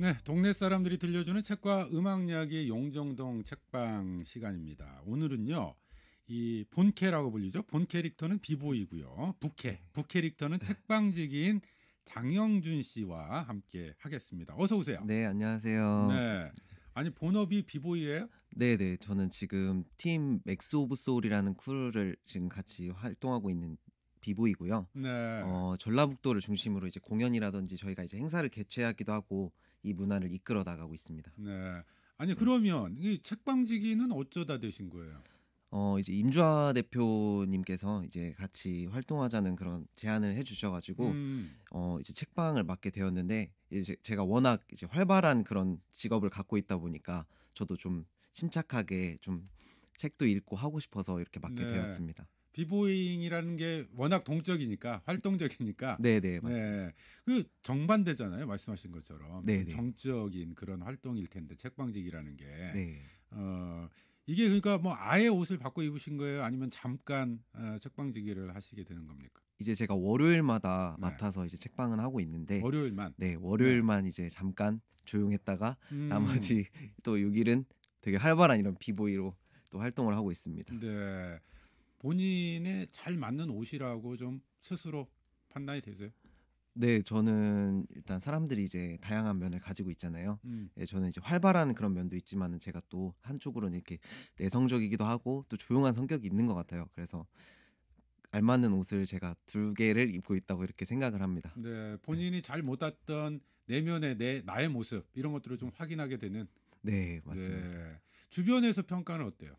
네, 동네 사람들이 들려주는 책과 음악 이야기 용정동 책방 시간입니다. 오늘은요, 이 본캐라고 불리죠. 본 캐릭터는 비보이고요. 부캐릭터는 책방지기인 장영준 씨와 함께 하겠습니다. 어서 오세요. 네, 안녕하세요. 네, 아니 본업이 비보이예요? 네네, 저는 지금 팀 맥스 오브 소울이라는 크루를 지금 같이 활동하고 있는 비보이고요. 네, 전라북도를 중심으로 이제 공연이라든지 저희가 이제 행사를 개최하기도 하고 이 문화를 이끌어 나가고 있습니다. 네. 아니 네. 그러면 이 책방지기는 어쩌다 되신 거예요? 이제 임주아 대표님께서 이제 같이 활동하자는 그런 제안을 해주셔가지고 음, 이제 책방을 맡게 되었는데 이제 제가 워낙 이제 활발한 그런 직업을 갖고 있다 보니까 저도 좀 침착하게 좀 책도 읽고 하고 싶어서 이렇게 맡게 네. 되었습니다. 비보잉이라는 게 워낙 동적이니까 활동적이니까 네네, 맞습니다. 네. 그 정반대잖아요. 말씀하신 것처럼 좀 네네. 정적인 그런 활동일 텐데 책방지기라는 게 네. 어, 이게 그러니까 뭐 아예 옷을 바꿔 입으신 거예요? 아니면 잠깐 책방지기를 하시게 되는 겁니까? 이제 제가 월요일마다 네. 맡아서 이제 책방을 하고 있는데 월요일만. 네, 네. 월요일만 이제 잠깐 조용했다가 음. 나머지 또 6일은 되게 활발한 이런 비보이로 또 활동을 하고 있습니다. 네. 본인의 잘 맞는 옷이라고 좀 스스로 판단이 되세요? 네, 저는 일단 사람들이 이제 다양한 면을 가지고 있잖아요. 음. 예, 저는 이제 활발한 그런 면도 있지만은 제가 또 한쪽으로는 이렇게 내성적이기도 하고 또 조용한 성격이 있는 것 같아요. 그래서 알맞는 옷을 제가 두 개를 입고 있다고 이렇게 생각을 합니다. 네, 네, 본인이 잘 못했던 내면의 나의 모습 이런 것들을 좀 확인하게 되는. 네, 맞습니다. 네, 주변에서 평가는 어때요?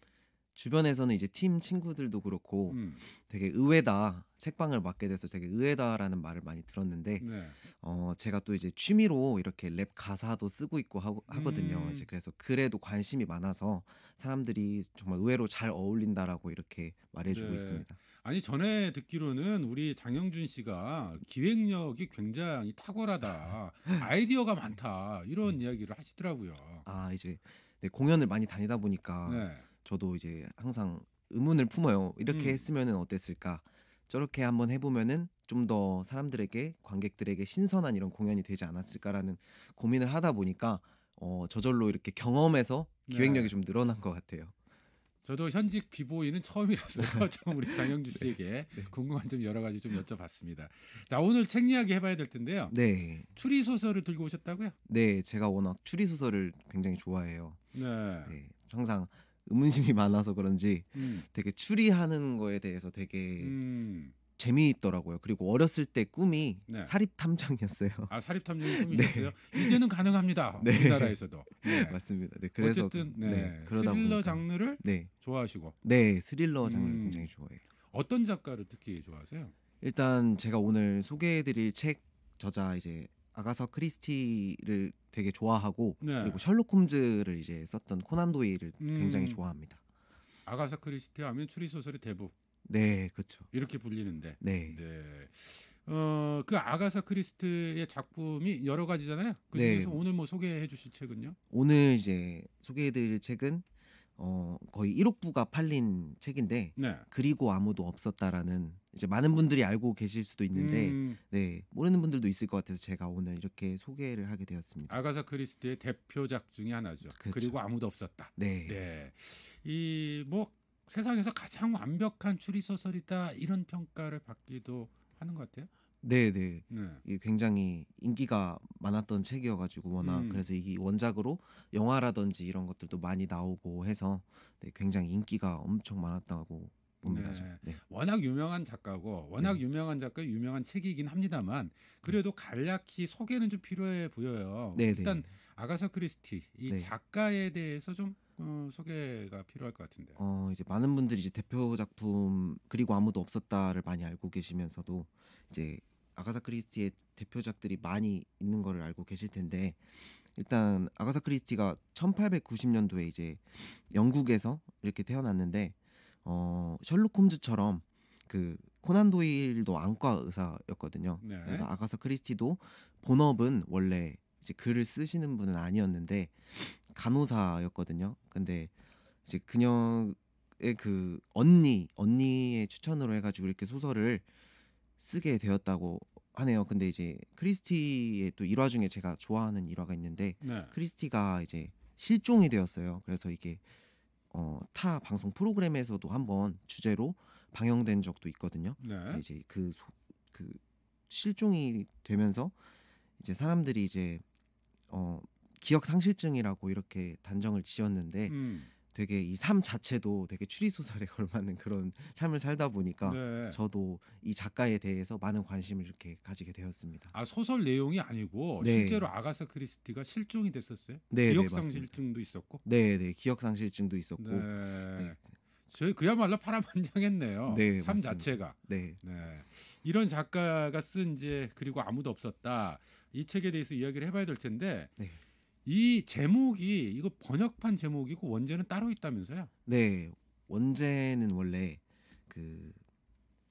주변에서는 이제 팀 친구들도 그렇고 음, 되게 의외다. 책방을 맡게 돼서 되게 의외다라는 말을 많이 들었는데 네, 제가 또 이제 취미로 이렇게 랩 가사도 쓰고 있고 하거든요. 이제 음, 그래서 글에도 관심이 많아서 사람들이 정말 의외로 잘 어울린다라고 이렇게 말해주고 네. 있습니다. 아니 전에 듣기로는 우리 장영준 씨가 기획력이 굉장히 탁월하다, 아이디어가 많다 이런 이야기를 하시더라고요. 아, 이제 네, 공연을 많이 다니다 보니까 네, 저도 이제 항상 의문을 품어요. 이렇게 음, 했으면은 어땠을까? 저렇게 한번 해보면은 좀 더 사람들에게, 관객들에게 신선한 이런 공연이 되지 않았을까라는 고민을 하다 보니까 저절로 이렇게 경험에서 기획력이 네. 좀 늘어난 것 같아요. 저도 현직 비보이는 처음이라서 좀 우리 장영준 네, 씨에게 네, 궁금한 점 여러 가지 좀 여쭤봤습니다. 자, 오늘 책 이야기 해봐야 될 텐데요. 네, 추리 소설을 들고 오셨다고요? 네, 제가 워낙 추리 소설을 굉장히 좋아해요. 네. 네, 항상 의문심이 많아서 그런지 음. 되게 추리하는 거에 대해서 되게 음. 재미있더라고요. 그리고 어렸을 때 꿈이 네. 사립 탐정이었어요. 아, 사립 탐정이 네, 꿈이셨어요? 이제는 가능합니다. 네, 우리나라에서도. 네. 맞습니다. 네, 그래서 어쨌든 네, 네. 그러다 스릴러 보니까 장르를 네, 좋아하시고. 네, 스릴러 장르를 굉장히 음. 좋아해요. 어떤 작가를 특히 좋아하세요? 일단 제가 오늘 소개해드릴 책 저자 이제 아가사 크리스티를 되게 좋아하고 네. 그리고 셜록 홈즈를 이제 썼던 코난 도일을 굉장히 음. 좋아합니다. 아가사 크리스티 하면 추리 소설의 대부 네, 그렇죠. 이렇게 불리는데. 네, 네. 그 아가사 크리스티의 작품이 여러 가지잖아요. 그 네. 중에서 오늘 뭐 소개해 주실 책은요? 오늘 이제 소개해드릴 책은 거의 1억부가 팔린 책인데 네. 그리고 아무도 없었다라는 이제 많은 분들이 알고 계실 수도 있는데 음. 네, 모르는 분들도 있을 것 같아서 제가 오늘 이렇게 소개를 하게 되었습니다. 아가사 크리스티의 대표작 중에 하나죠. 그렇죠. 그리고 아무도 없었다. 네. 네. 이 뭐 세상에서 가장 완벽한 추리 소설이다 이런 평가를 받기도 하는 것 같아요. 네, 네. 네. 이게 굉장히 인기가 많았던 책이어가지고 워낙 음. 그래서 이 원작으로 영화라든지 이런 것들도 많이 나오고 해서 네, 굉장히 인기가 엄청 많았다고 봅니다. 저. 네. 네, 워낙 유명한 작가고 워낙 네, 유명한 작가 유명한 책이긴 합니다만 그래도 간략히 소개는 좀 필요해 보여요. 네, 일단 네, 아가사 크리스티 이 네. 작가에 대해서 좀 소개가 필요할 것 같은데요. 이제 많은 분들이 이제 대표 작품 그리고 아무도 없었다를 많이 알고 계시면서도 이제 아가사 크리스티의 대표작들이 많이 있는 거를 알고 계실 텐데 일단 아가사 크리스티가 1890년도에 이제 영국에서 이렇게 태어났는데 셜록 홈즈처럼 그 코난 도일도 안과 의사였거든요. 그래서 네. 아가사 크리스티도 본업은 원래 이제 글을 쓰시는 분은 아니었는데 간호사였거든요. 근데 이제 그녀의 그 언니의 추천으로 해가지고 이렇게 소설을 쓰게 되었다고 하네요. 근데 이제 크리스티의 또 일화 중에 제가 좋아하는 일화가 있는데 네. 크리스티가 이제 실종이 되었어요. 그래서 이게 타 방송 프로그램에서도 한번 주제로 방영된 적도 있거든요. 근데 네. 이제 그 실종이 되면서 이제 사람들이 이제 기억 상실증이라고 이렇게 단정을 지었는데 음. 되게 이 삶 자체도 되게 추리 소설에 걸맞는 그런 삶을 살다 보니까 네. 저도 이 작가에 대해서 많은 관심을 이렇게 가지게 되었습니다. 아, 소설 내용이 아니고 네, 실제로 아가사 크리스티가 실종이 됐었어요. 네, 네, 맞습니다. 기억상실증도 있었고. 네, 네, 기억 상실증도 있었고, 네, 네. 저희 그야말로 파란만장했네요. 네, 삶 맞습니다. 자체가. 네, 네. 이런 작가가 쓴 이제 그리고 아무도 없었다. 이 책에 대해서 이야기를 해봐야 될 텐데 네, 이 제목이 이거 번역판 제목이고 원제는 따로 있다면서요? 네. 원제는 원래 그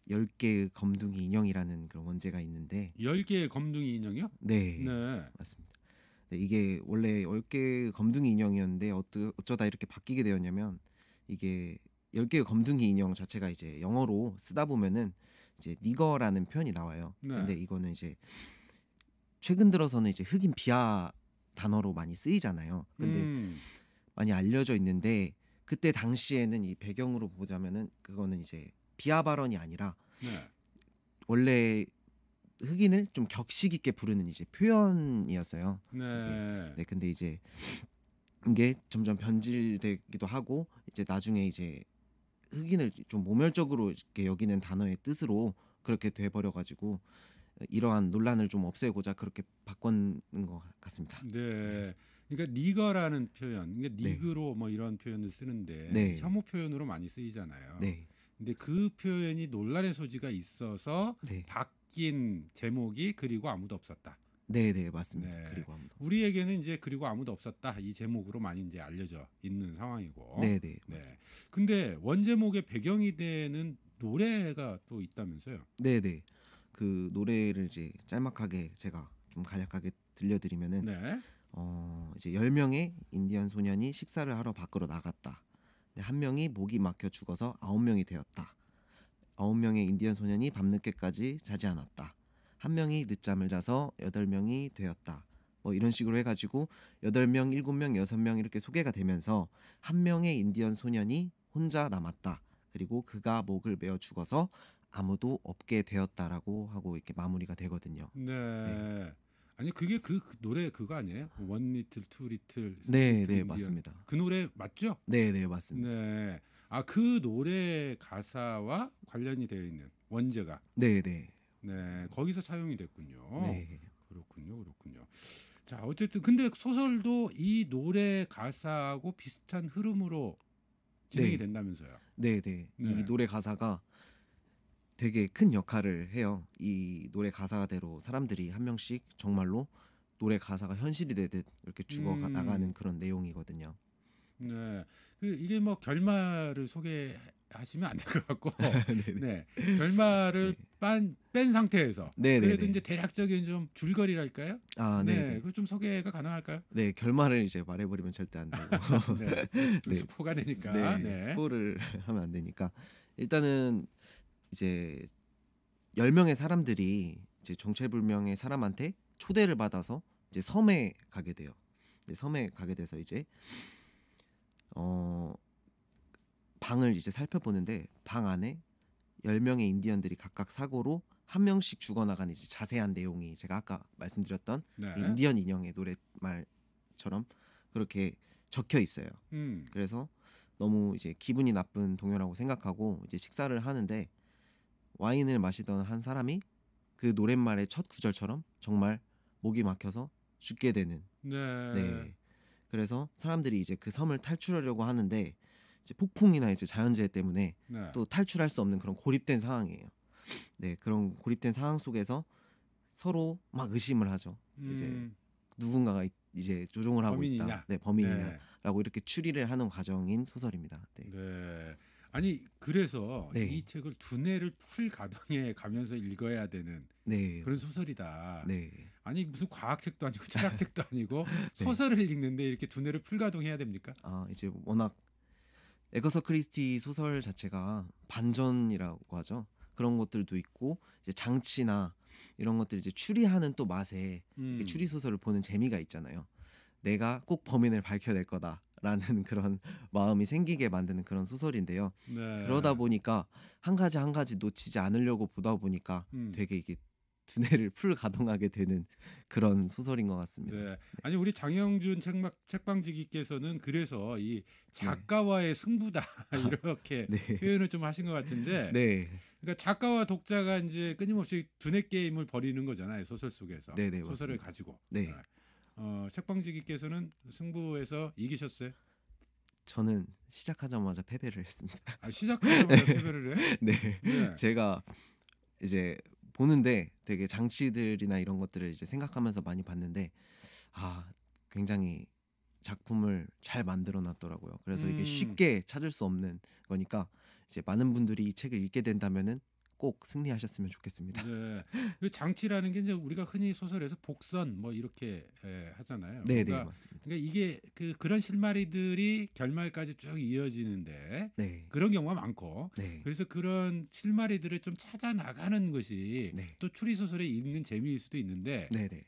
10개의 검둥이 인형이라는 그런 원제가 있는데, 10개의 검둥이 인형이요? 네, 네. 맞습니다. 네, 이게 원래 10개의 검둥이 인형이었는데 어쩌다 이렇게 바뀌게 되었냐면 이게 10개의 검둥이 인형 자체가 이제 영어로 쓰다 보면은 이제 니거라는 표현이 나와요. 네. 근데 이거는 이제 최근 들어서는 이제 흑인 비하 단어로 많이 쓰이잖아요. 근데 음. 많이 알려져 있는데 그때 당시에는 이 배경으로 보자면은 그거는 이제 비하 발언이 아니라 네. 원래 흑인을 좀 격식 있게 부르는 이제 표현이었어요. 이게 네. 네, 근데 이제 이게 점점 변질되기도 하고 이제 나중에 이제 흑인을 좀 모멸적으로 이렇게 여기는 단어의 뜻으로 그렇게 돼버려 가지고 이러한 논란을 좀 없애고자 그렇게 바꾼 것 같습니다. 네, 네. 그러니까 니거라는 표현, 그러니까 네, 니그로 뭐 이런 표현을 쓰는데 네, 혐오 표현으로 많이 쓰이잖아요. 네, 근데 그 표현이 논란의 소지가 있어서 네, 바뀐 제목이 그리고 아무도 없었다. 네, 네, 맞습니다. 네. 그리고 아무도 없어요. 우리에게는 이제 그리고 아무도 없었다 이 제목으로 많이 이제 알려져 있는 상황이고. 네, 네, 네. 맞습니다. 근데 원제목의 배경이 되는 노래가 또 있다면서요? 네, 네. 그 노래를 이제 짤막하게 제가 좀 간략하게 들려드리면은 네. 이제 10명의 인디언 소년이 식사를 하러 밖으로 나갔다. 근데 한 명이 목이 막혀 죽어서 9명이 되었다. 9명의 인디언 소년이 밤늦게까지 자지 않았다. 한 명이 늦잠을 자서 8명이 되었다. 뭐 이런 식으로 해가지고 8명, 7명, 6명 이렇게 소개가 되면서 한 명의 인디언 소년이 혼자 남았다. 그리고 그가 목을 베어 죽어서 아무도 없게 되었다라고 하고 이렇게 마무리가 되거든요. 네, 네. 아니 그게 그 노래 그거 아니에요? 원 리틀, 투 리틀, 쓰리 네, 리틀 네, 인디언. 맞습니다. 그 노래 맞죠? 네, 네, 맞습니다. 네. 아, 그 노래 가사와 관련이 되어 있는 원제가 네, 네, 네, 거기서 차용이 됐군요. 네, 그렇군요. 그렇군요. 자, 어쨌든 근데 소설도 이 노래 가사하고 비슷한 흐름으로 진행이 네, 된다면서요. 네, 네. 이 네. 노래 가사가 되게 큰 역할을 해요. 이 노래 가사대로 사람들이 한 명씩 정말로 노래 가사가 현실이 되듯 이렇게 죽어 나가는 음. 그런 내용이거든요. 네. 그 이게 뭐 결말을 소개하시면 안 될 것 같고, 네네. 네. 결말을 네. 뺀 상태에서 그래도 네네네. 이제 대략적인 좀 줄거리랄까요? 아, 네. 네네. 그걸 좀 소개가 가능할까요? 네, 결말을 이제 말해버리면 절대 안 되고. 네. 좀 네, 스포가 되니까. 네, 네. 스포를 하면 안 되니까. 일단은 이제 10명의 사람들이 이제 정체불명의 사람한테 초대를 받아서 이제 섬에 가게 돼요. 네, 섬에 가게 돼서 이제 어 방을 이제 살펴보는데 방 안에 10명의 인디언들이 각각 사고로 한 명씩 죽어나가는 이제 자세한 내용이 제가 아까 말씀드렸던 그 네. 인디언 인형의 노랫말처럼 그렇게 적혀 있어요. 음. 그래서 너무 이제 기분이 나쁜 동요라고 생각하고 이제 식사를 하는데 와인을 마시던 한 사람이 그 노랫말의 첫 구절처럼 정말 목이 막혀서 죽게 되는. 네. 네. 그래서 사람들이 이제 그 섬을 탈출하려고 하는데 이제 폭풍이나 이제 자연재해 때문에 네. 또 탈출할 수 없는 그런 고립된 상황이에요. 네, 그런 고립된 상황 속에서 서로 막 의심을 하죠. 이제 음. 누군가가 이제 조종을 하고 있다. 범인이냐? 네, 네. 범인이냐라고 이렇게 추리를 하는 과정인 소설입니다. 네, 네. 아니 그래서 네, 이 책을 두뇌를 풀 가동해 가면서 읽어야 되는 네, 그런 소설이다. 네, 아니 무슨 과학책도 아니고 철학책도 아니고 네. 소설을 읽는데 이렇게 두뇌를 풀 가동해야 됩니까? 아, 이제 워낙 에거서 크리스티 소설 자체가 반전이라고 하죠. 그런 것들도 있고 이제 장치나 이런 것들 이제 추리하는 또 맛에 이게 추리 소설을 보는 재미가 있잖아요. 내가 꼭 범인을 밝혀낼 거다라는 그런 마음이 생기게 만드는 그런 소설인데요. 그러다 네. 보니까 한 가지 한 가지 놓치지 않으려고 보다 보니까 음. 되게 이게 두뇌를 풀 가동하게 되는 그런 소설인 것 같습니다. 네. 아니 우리 장영준 책방지기께서는 그래서 이 네. 작가와의 승부다 이렇게 네. 표현을 좀 하신 것 같은데, 네. 그러니까 작가와 독자가 이제 끊임없이 두뇌 게임을 벌이는 거잖아요, 소설 속에서. 네, 네, 소설을 맞습니다. 가지고. 네. 책방지기께서는 승부에서 이기셨어요? 저는 시작하자마자 패배를 했습니다. 시작하자마자 패배를 해? 네. 네. 제가 이제 보는데 되게 장치들이나 이런 것들을 이제 생각하면서 많이 봤는데 굉장히 작품을 잘 만들어 놨더라고요. 그래서 이게 쉽게 찾을 수 없는 거니까 이제 많은 분들이 이 책을 읽게 된다면은 꼭 승리하셨으면 좋겠습니다. 네. 그 장치라는 게 이제 우리가 흔히 소설에서 복선 뭐 이렇게 하잖아요. 네, 네, 뭔가 맞습니다. 그러니까 이게 그런 실마리들이 결말까지 쭉 이어지는데 네. 그런 경우가 많고, 네. 그래서 그런 실마리들을 좀 찾아 나가는 것이 네. 또 추리 소설의 읽는 재미일 수도 있는데, 네, 네.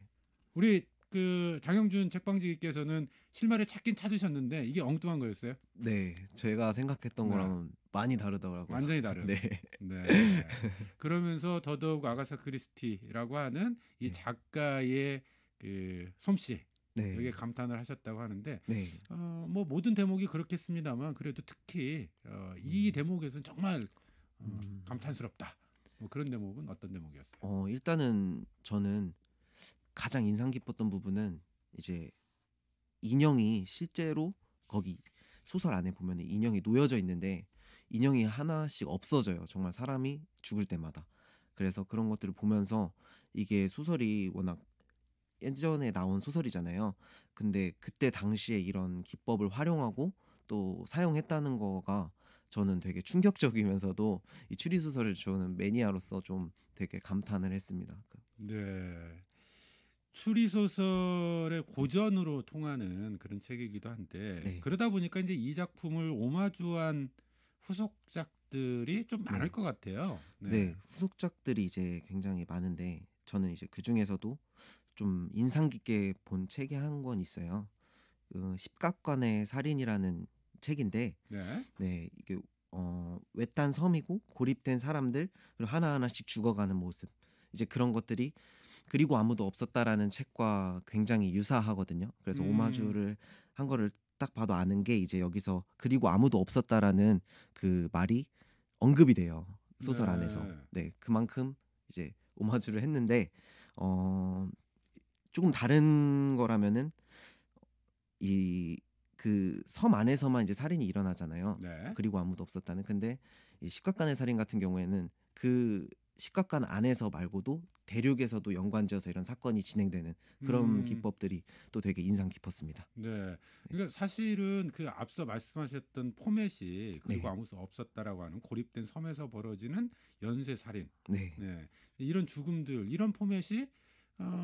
우리 그 장영준 책방지기께서는 실마리 찾긴 찾으셨는데 이게 엉뚱한 거였어요? 네. 제가 생각했던 네. 거랑은 많이 다르더라고요. 완전히 다른. 네. 네. 그러면서 더더욱 아가사 크리스티라고 하는 이 네. 작가의 그 솜씨, 여기에 네. 감탄을 하셨다고 하는데, 네. 뭐 모든 대목이 그렇겠습니다만 그래도 특히 이 대목에서는 정말 감탄스럽다. 뭐 그런 대목은 어떤 대목이었어요? 일단은 저는 가장 인상 깊었던 부분은 이제 인형이 실제로 거기 소설 안에 보면 인형이 놓여져 있는데 인형이 하나씩 없어져요. 정말 사람이 죽을 때마다. 그래서 그런 것들을 보면서 이게 소설이 워낙 예전에 나온 소설이잖아요. 근데 그때 당시에 이런 기법을 활용하고 또 사용했다는 거가 저는 되게 충격적이면서도 이 추리 소설을 좋아하는 매니아로서 좀 되게 감탄을 했습니다. 네. 추리 소설의 고전으로 통하는 그런 책이기도 한데, 네. 그러다 보니까 이제 이 작품을 오마주한 후속작들이 좀 많을 네. 것 같아요. 네, 후속작들이 이제 굉장히 많은데 저는 이제 그 중에서도 좀 인상 깊게 본 책이 한 권 있어요. 십각관의 살인이라는 책인데, 네. 네, 이게 외딴 섬이고 고립된 사람들 그리고 하나하나씩 죽어가는 모습, 이제 그런 것들이 그리고 아무도 없었다라는 책과 굉장히 유사하거든요. 그래서 오마주를 한 거를 딱 봐도 아는 게 이제 여기서 그리고 아무도 없었다라는 그 말이 언급이 돼요, 소설 네. 안에서. 네, 그만큼 이제 오마주를 했는데 조금 다른 거라면은 이 그 섬 안에서만 이제 살인이 일어나잖아요. 네. 그리고 아무도 없었다는. 근데 이 십각관의 살인 같은 경우에는 그 십각관 안에서 말고도 대륙에서도 연관지어서 이런 사건이 진행되는 그런 기법들이 또 되게 인상 깊었습니다. 네. 그러니까 사실은 그 앞서 말씀하셨던 포맷이 그리고 네. 아무도 없었다라고 하는 고립된 섬에서 벌어지는 연쇄 살인, 네. 네. 이런 죽음들, 이런 포맷이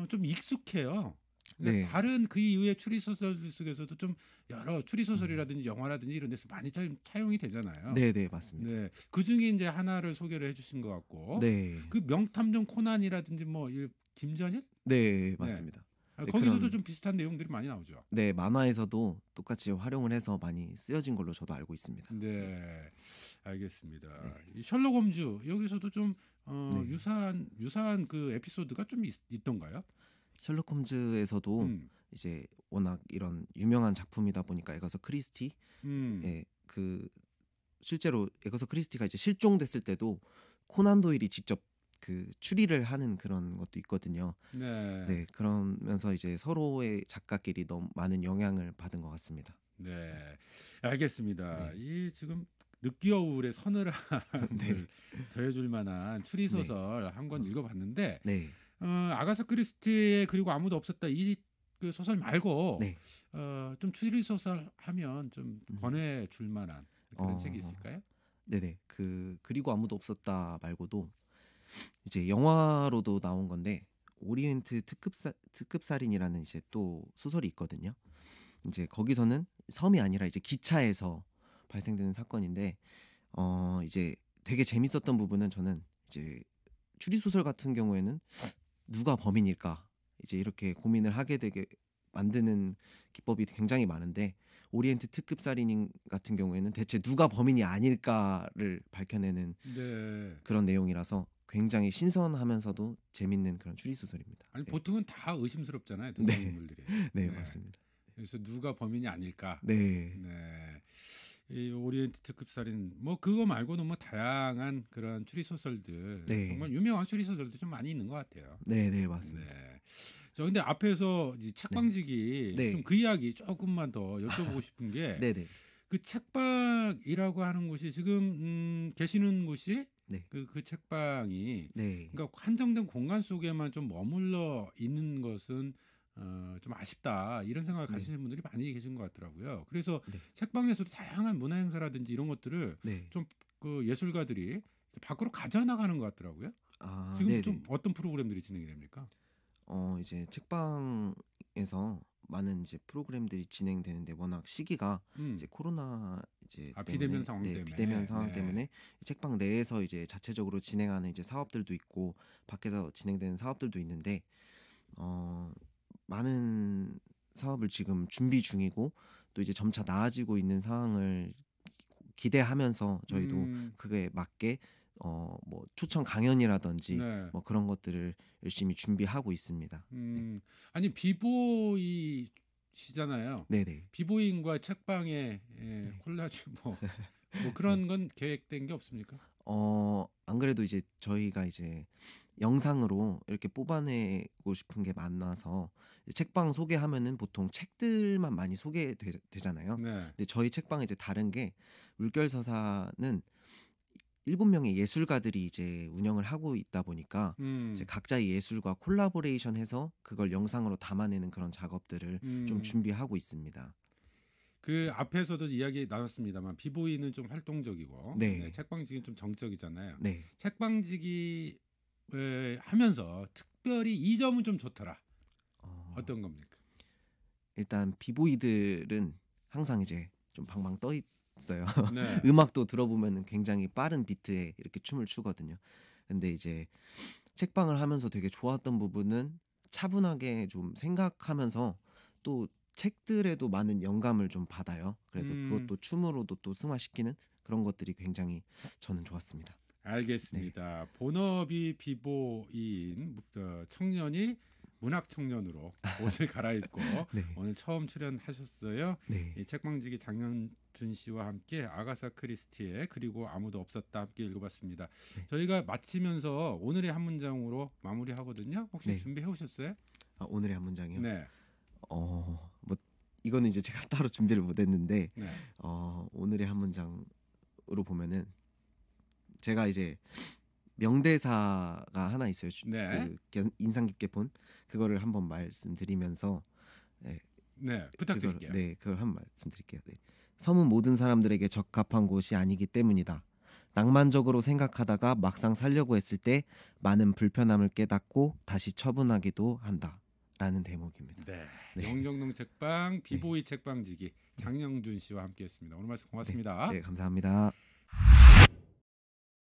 좀 익숙해요. 네. 다른 그 이후의 추리 소설들 속에서도 좀 여러 추리 소설이라든지 영화라든지 이런 데서 많이 차용이 되잖아요. 네, 네, 맞습니다. 네. 그 중에 이제 하나를 소개를 해주신 것 같고, 네. 그 명탐정 코난이라든지 뭐 김전일, 네, 맞습니다. 네, 거기서도 그런- 좀 비슷한 내용들이 많이 나오죠. 네, 만화에서도 똑같이 활용을 해서 많이 쓰여진 걸로 저도 알고 있습니다. 네, 알겠습니다. 이 셜록 홈즈 여기서도 좀 네. 유사한 그 에피소드가 좀 있던가요? 셜록 홈즈에서도 음, 이제 워낙 이런 유명한 작품이다 보니까 에거서 크리스티, 예, 그 실제로 에거서 크리스티가 이제 실종됐을 때도 코난 도일이 직접 그 추리를 하는 그런 것도 있거든요. 네, 네, 그러면서 이제 서로의 작가끼리 너무 많은 영향을 받은 것 같습니다. 네, 알겠습니다. 네. 이 지금 늦겨울의 서늘함을 네. 더해줄 만한 추리 소설 한 권 읽어봤는데, 네, 아가사 크리스티의 그리고 아무도 없었다 이 그 소설 말고 네. 좀 추리 소설 하면 좀 권해줄 만한 그런 어, 책이 있을까요? 네네. 그리고 아무도 없었다 말고도 이제 영화로도 나온 건데 오리엔트 특급 살인이라는 이제 또 소설이 있거든요. 이제 거기서는 섬이 아니라 이제 기차에서 발생되는 사건인데 이제 되게 재밌었던 부분은 저는 이제 추리 소설 같은 경우에는 누가 범인일까 이제 이렇게 고민을 하게 되게 만드는 기법이 굉장히 많은데 오리엔트 특급 살인인 같은 경우에는 대체 누가 범인이 아닐까를 밝혀내는 네. 그런 내용이라서 굉장히 신선하면서도 재밌는 그런 추리 소설입니다. 아니 네. 보통은 다 의심스럽잖아요. 네. 등장인물들이. 네, 네. 맞습니다. 그래서 누가 범인이 아닐까. 네. 네. 이 오리엔트 특급 살인 뭐 그거 말고도 뭐 다양한 그런 추리 소설들 네. 정말 유명한 추리 소설도 좀 많이 있는 것 같아요. 네, 네, 맞습니다. 네. 저 근데 앞에서 이 책방지기 네. 좀 그 이야기 조금만 더 여쭤보고 싶은 게 네, 네. 그 책방이라고 하는 곳이 지금 계시는 곳이 네. 그 책방이 네. 그러니까 한정된 공간 속에만 좀 머물러 있는 것은 좀 아쉽다 이런 생각을 네. 가지시는 분들이 많이 계신 것 같더라고요. 그래서 네. 책방에서도 다양한 문화 행사라든지 이런 것들을 네. 좀 그 예술가들이 밖으로 가져나가는 것 같더라고요. 아, 지금 네, 좀 네. 어떤 프로그램들이 진행이 됩니까? 이제 책방에서 많은 이제 프로그램들이 진행되는데 워낙 시기가 이제 코로나 이제 비대면 상황 네, 때문에. 비대면 상황 네. 때문에 이 책방 내에서 이제 자체적으로 진행하는 이제 사업들도 있고 밖에서 진행되는 사업들도 있는데 많은 사업을 지금 준비 중이고 또 이제 점차 나아지고 있는 상황을 기대하면서 저희도 그에 맞게 뭐 초청 강연이라든지 네. 뭐 그런 것들을 열심히 준비하고 있습니다. 아니 비보이시잖아요. 네네. 비보이인과 책방의 콜라주 뭐 그런 건 계획된 게 없습니까? 안 그래도 이제 저희가 이제 영상으로 이렇게 뽑아내고 싶은 게 많아서 책방 소개하면은 보통 책들만 많이 소개되잖아요. 네. 근데 저희 책방은 이제 다른 게 물결서사는 7명의 예술가들이 이제 운영을 하고 있다 보니까 이제 각자의 예술과 콜라보레이션해서 그걸 영상으로 담아내는 그런 작업들을 좀 준비하고 있습니다. 그 앞에서도 이야기 나눴습니다만 비보이는 좀 활동적이고 네. 책방지기는 좀 정적이잖아요. 네. 책방지기 하면서 특별히 이 점은 좀 좋더라. 어떤 겁니까? 일단 비보이들은 항상 이제 좀 방방 떠 있어요. 네. 음악도 들어보면은 굉장히 빠른 비트에 이렇게 춤을 추거든요. 근데 이제 책방을 하면서 되게 좋았던 부분은 차분하게 좀 생각하면서 또 책들에도 많은 영감을 좀 받아요. 그래서 그것도 춤으로도 또 승화시키는 그런 것들이 굉장히 저는 좋았습니다. 알겠습니다. 본업이 비보이인 청년이 문학 청년으로 옷을 갈아입고 네. 오늘 처음 출연하셨어요. 네. 이 책방지기 장영준 씨와 함께 아가사 크리스티의 그리고 아무도 없었다 함께 읽어봤습니다. 네. 저희가 마치면서 오늘의 한 문장으로 마무리하거든요. 혹시 네. 준비해 오셨어요? 오늘의 한 문장이요? 네. 뭐 이거는 이제 제가 따로 준비를 못했는데 네. 오늘의 한 문장으로 보면은 제가 이제 명대사가 하나 있어요. 네. 그 인상 깊게 본 그거를 한번 말씀드리면서 네, 부탁드릴게요. 그걸 한번 말씀드릴게요. 네. 섬은 모든 사람들에게 적합한 곳이 아니기 때문이다. 낭만적으로 생각하다가 막상 살려고 했을 때 많은 불편함을 깨닫고 다시 처분하기도 한다. 라는 대목입니다. 네. 네. 영정동 책방 비보이 책방지기 장영준 씨와 함께했습니다. 오늘 말씀 고맙습니다. 네, 감사합니다.